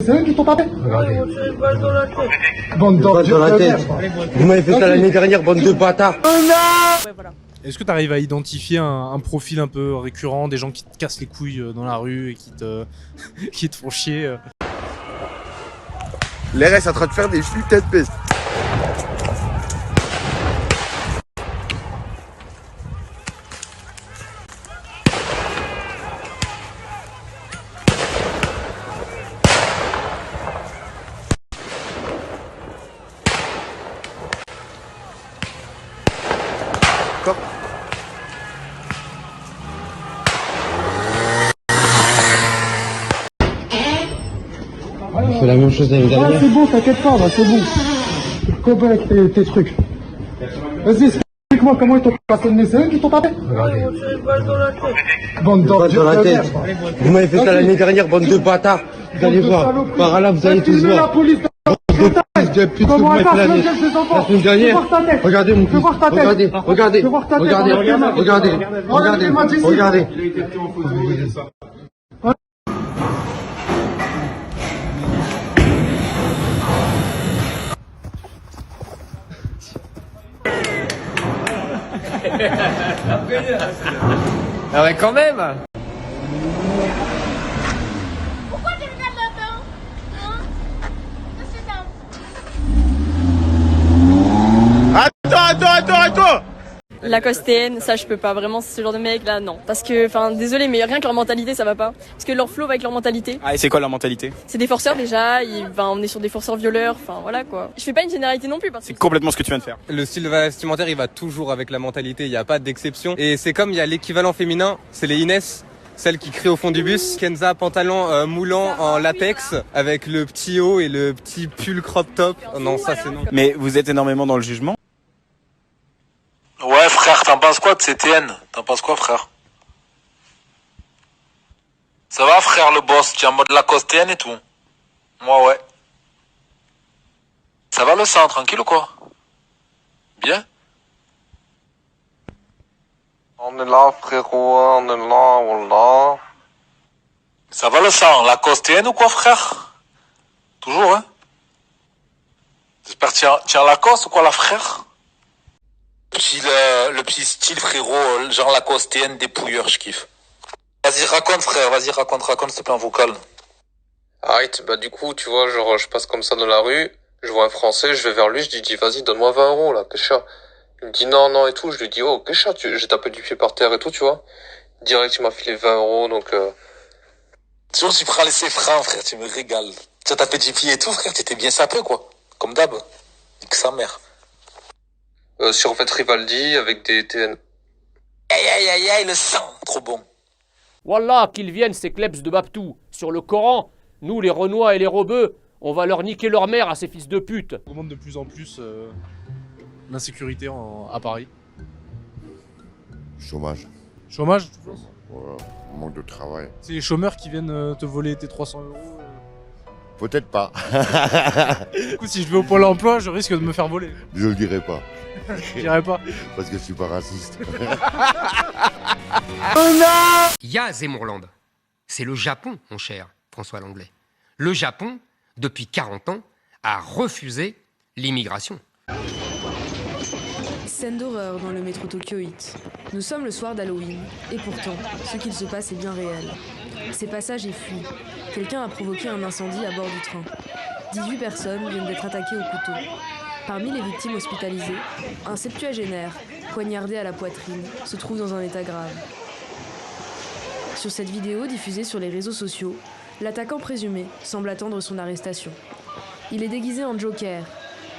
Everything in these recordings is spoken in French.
C'est eux qui t'ont tapé? Regardez. Bande Balle dans la tête. Vous m'avez fait ça l'année dernière, bande de bâtards. Ouais, voilà. Est-ce que tu arrives à identifier un profil un peu récurrent, des gens qui te cassent les couilles dans la rue et qui te font chier Les restes en train de faire des flux tête peste. On fait la même chose l'année Ouais, dernière. c'est bon, t'inquiète pas, c'est bon. Combien avec tes trucs. Vas-y, explique-moi comment ils t'ont passé le nez. C'est eux qui t'ont tapé? Regardez. Bande Balle dans la tête. Vous m'avez fait ça l'année dernière, bande de bâtards. Vous allez voir. Par là, vous allez tous la voir. police. Fils de pute que vous mettez l'année. La semaine dernière. Regardez mon fils. Regardez, regardez, regardez, regardez, regardez, regardez. Ah ouais, quand même. Pourquoi tu me gardes là-dedans? Hein? Qu'est-ce que c'est ça? Attends. Lacostéenne, ça je peux pas, vraiment ce genre de mec là non. Parce que, enfin désolé mais rien que leur mentalité ça va pas. Parce que leur flow va avec leur mentalité. Ah, et c'est quoi leur mentalité? C'est des forceurs déjà, on est sur des forceurs violeurs, enfin voilà quoi. Je fais pas une généralité non plus parce que... C'est complètement ce que tu viens de faire. Le style vestimentaire, il va toujours avec la mentalité, il n'y a pas d'exception. Et c'est comme il y a l'équivalent féminin, c'est les Inès, celles qui crient au fond du bus. Kenza, pantalon moulant en latex, avec le petit haut et le petit pull crop top. Oh non, ça c'est non. Mais vous êtes énormément dans le jugement? Ouais frère, t'en penses quoi de CTN? T'en penses quoi frère? Ça va frère le boss, tu es en mode Lacostéenne et tout? Moi ouais. Ça va le sang, tranquille ou quoi? Bien? On est là frérot, on est là, voilà. Ça va le sang, Lacostéenne ou quoi frère? Toujours J'espère que tu es en Lacoste ou quoi la frère? Le petit style frérot, genre Lacostéenne dépouilleur, je kiffe. Vas-y raconte frère, vas-y raconte s'il te plaît en vocal. Arrête, bah du coup, tu vois, genre, je passe comme ça dans la rue, je vois un Français, je vais vers lui, je lui dis, vas-y, donne-moi 20 euros, là, Kesha. Il me dit non, non, et tout, je lui dis, oh, Kesha, j'ai tapé du pied par terre et tout, tu vois. Direct, il m'a filé 20 euros, donc Toujours tu prends laisser francs frère, tu me régales. Tu as tapé du pied et tout frère, t'étais bien sapé quoi. Comme d'hab. Nique sa mère. sur fait Rivaldi, avec des TN. Aïe, le sang, trop bon. Wallah, qu'ils viennent ces klebs de Baptou. Sur le Coran, nous les Renois et les Rebeux, on va leur niquer leur mère à ces fils de pute. On augmente de plus en plus l'insécurité à Paris. Chômage. Chômage? Voilà. Manque de travail. C'est les chômeurs qui viennent te voler tes 300 euros. Peut-être pas. Du coup, si je vais au Pôle emploi, je risque de me faire voler. Je le dirai pas. Je dirais pas. Parce que je suis pas raciste. Il y a Zemmourland. C'est le Japon, mon cher François Langlais. Le Japon, depuis 40 ans, a refusé l'immigration. Scène d'horreur dans le métro Tokyo-It. Nous sommes le soir d'Halloween, et pourtant, ce qu'il se passe est bien réel. Ces passages est fui. Quelqu'un a provoqué un incendie à bord du train. 18 personnes viennent d'être attaquées au couteau. Parmi les victimes hospitalisées, un septuagénaire, poignardé à la poitrine, se trouve dans un état grave. Sur cette vidéo diffusée sur les réseaux sociaux, l'attaquant présumé semble attendre son arrestation. Il est déguisé en Joker,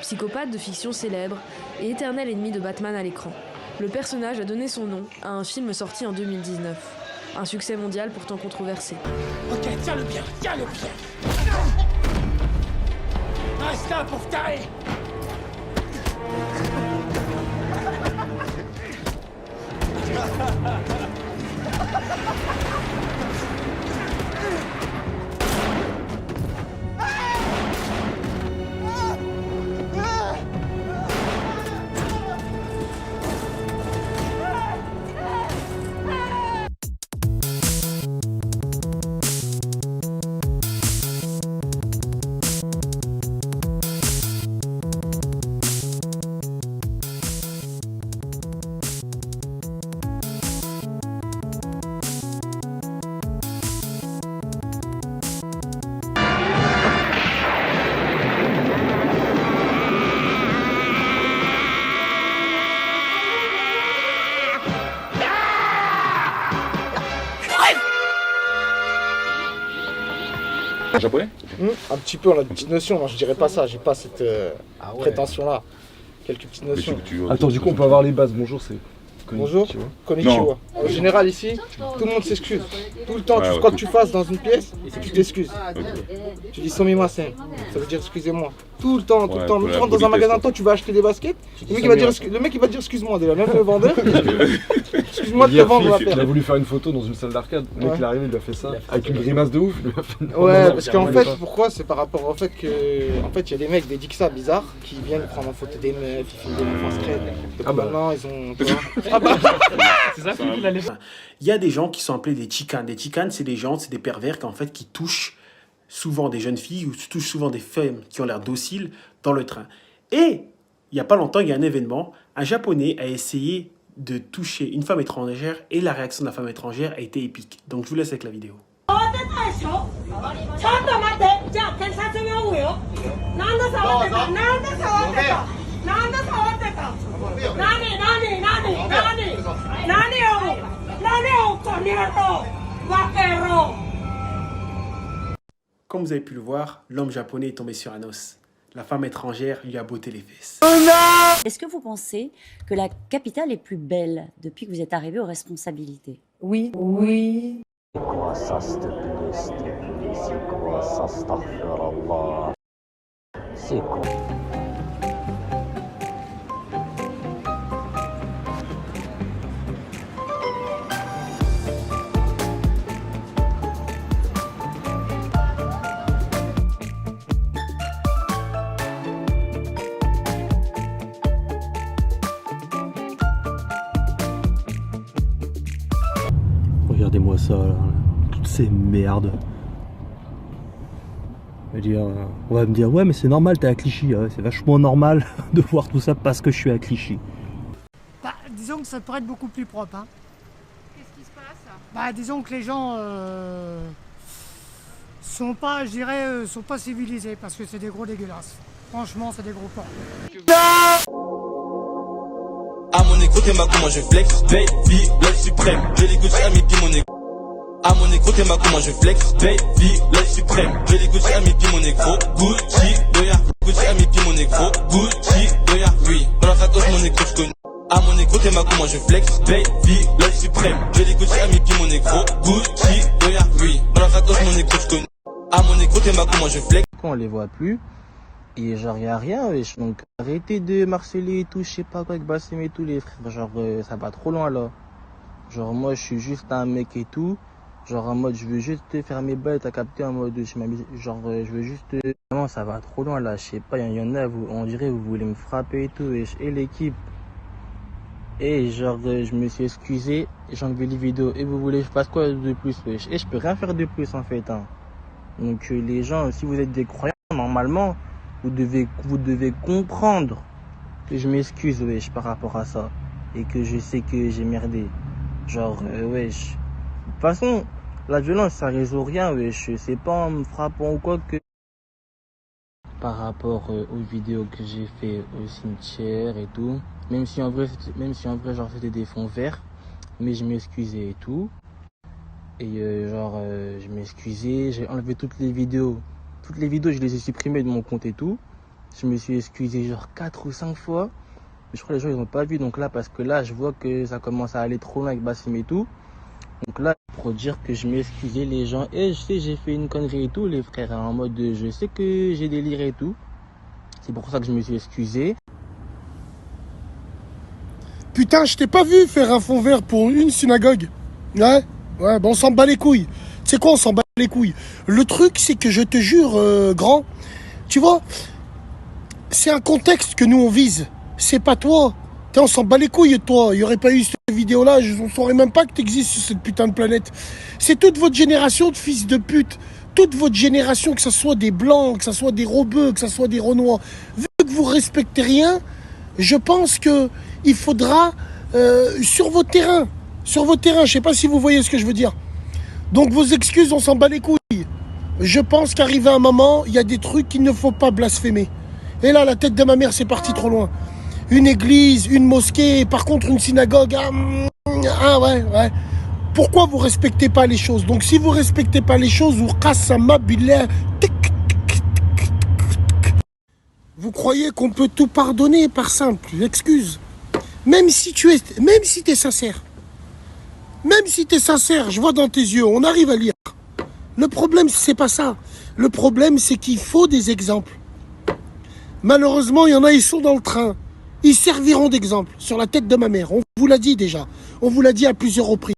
psychopathe de fiction célèbre et éternel ennemi de Batman à l'écran. Le personnage a donné son nom à un film sorti en 2019. Un succès mondial pourtant controversé. Ok, tiens-le bien. Reste là pour carré. japonais? Un petit peu, on a des petites notions. Moi, je dirais pas ça. J'ai pas cette prétention-là. Quelques petites notions. Attends, du coup, on peut avoir les bases. Bonjour, c'est. Bonjour, konnichiwa. En général, ici, tout le monde s'excuse. Tout le temps, quoi que tu fasses dans une pièce, tu t'excuses. Tu dis somimasen, ça veut dire excusez-moi. Tout le temps, tout le temps. Même tu rentres dans un magasin, toi, tu vas acheter des baskets. Le mec, il va dire excuse-moi déjà, même le vendeur. Excuse-moi de te vendre la paire. Il a voulu faire une photo dans une salle d'arcade. Le mec, il est arrivé, il lui a fait ça. Avec une grimace de ouf. Ouais, parce qu'en fait, pourquoi? C'est par rapport au fait que. En fait, il y a des mecs, des Dixa bizarres, qui viennent prendre en photo des meufs, ils filment des meufs en secret. Donc maintenant, ils ont. C'est ça qu'il allait faire. Il y a des gens qui sont appelés des chicanes. Des chicanes, c'est des gens, c'est des pervers qui touchent souvent des jeunes filles ou touchent souvent des femmes qui ont l'air dociles dans le train. Et il n'y a pas longtemps, il y a un événement, un Japonais a essayé de toucher une femme étrangère et la réaction de la femme étrangère a été épique. Donc je vous laisse avec la vidéo. Comme vous avez pu le voir, l'homme japonais est tombé sur un os. La femme étrangère lui a botté les fesses. Est-ce que vous pensez que la capitale est plus belle depuis que vous êtes arrivé aux responsabilités? Oui. Oui. C'est quoi ça, s'il te plaît, s'il te plaît, c'est quoi ça, astaghfirullah. C'est quoi? Regardez-moi ça, là. Toutes ces merdes. On va me dire, ouais, mais c'est normal, t'es à Clichy. Ouais, c'est vachement normal de voir tout ça parce que je suis à Clichy. Bah, disons que ça pourrait être beaucoup plus propre. Hein. Qu'est-ce qui se passe? Bah, disons que les gens sont pas, je dirais, sont pas civilisés parce que c'est des gros dégueulasses. Franchement, c'est des gros porcs. À mon écoute et ma comment je flex, baby, l'œil suprême, je les Gucci à mes pieds mon écoute. À mon écoute et ma comment je flex, baby, l'œil suprême, je les Gucci à mes pieds mon négro, Gucci, doya, Gucci à mes pieds mon négro, Gucci, doya, oui, dans la ratos mon écoute je connais. À mon écoute et ma comment je flex, baby, l'œil suprême, je les Gucci à mes pieds mon négro, Gucci, doya, oui, dans la ratos mon écoute je connais. À mon écoute et ma comment je flex. Quand on les voit plus. Et genre y'a rien, wesh. Donc arrêtez de marceler et tout, je sais pas quoi avec Bassim et tout les frères. Genre ça va trop loin là. Genre moi je suis juste un mec et tout. Genre en mode je veux juste faire mes bails, t'as capté en mode genre je veux juste. Vraiment ça va trop loin là, je sais pas, y en a, on dirait vous voulez me frapper et tout, wesh. Et l'équipe. Et genre je me suis excusé, j'ai enlevé les vidéos. Et vous voulez que je fasse quoi de plus, wesh? Et je peux rien faire de plus en fait. Hein. Donc les gens, si vous êtes des croyants, normalement. Vous devez comprendre que je m'excuse, wesh, par rapport à ça. Et que je sais que j'ai merdé. Genre, wesh. De toute façon, la violence, ça résout rien, wesh. C'est pas en me frappant ou quoi que... Par rapport aux vidéos que j'ai fait au cimetière et tout. Même si en vrai, genre, c'était des fonds verts. Mais je m'excusais et tout. Et je m'excusais. J'ai enlevé toutes les vidéos. Toutes les vidéos, je les ai supprimées de mon compte et tout. Je me suis excusé genre 4 ou 5 fois. Mais je crois que les gens, ils n'ont pas vu. Donc là, parce que là, je vois que ça commence à aller trop loin avec Bassim et tout. Donc là, pour dire que je m'excusais les gens. Et je sais, j'ai fait une connerie et tout, les frères. En mode, je sais que j'ai déliré et tout. C'est pour ça que je me suis excusé. Putain, je t'ai pas vu faire un fond vert pour une synagogue. Ouais, bon, on s'en bat les couilles. Tu sais quoi, on s'en bat les couilles. Le truc, c'est que je te jure, grand, tu vois, c'est un contexte que nous, on vise. C'est pas toi. On s'en bat les couilles de toi. Il n'y aurait pas eu cette vidéo-là. On ne saurait même pas que tu existes sur cette putain de planète. C'est toute votre génération de fils de pute. Toute votre génération, que ce soit des blancs, que ce soit des robeux, que ce soit des renois. Vu que vous respectez rien, je pense qu'il faudra, sur vos terrains, je ne sais pas si vous voyez ce que je veux dire. Donc vos excuses, on s'en bat les couilles. Je pense qu'arrivé à un moment, il y a des trucs qu'il ne faut pas blasphémer. Et là, la tête de ma mère, c'est parti trop loin. Une église, une mosquée, par contre une synagogue, ouais. pourquoi vous respectez pas les choses? Donc si vous respectez pas les choses, vous qassama billah. Vous croyez qu'on peut tout pardonner par simple excuse? Même si t'es sincère. Même si t'es sincère, je vois dans tes yeux, on arrive à lire. Le problème, c'est pas ça. Le problème, c'est qu'il faut des exemples. Malheureusement, il y en a, ils sont dans le train. Ils serviront d'exemple sur la tête de ma mère. On vous l'a dit déjà. On vous l'a dit à plusieurs reprises.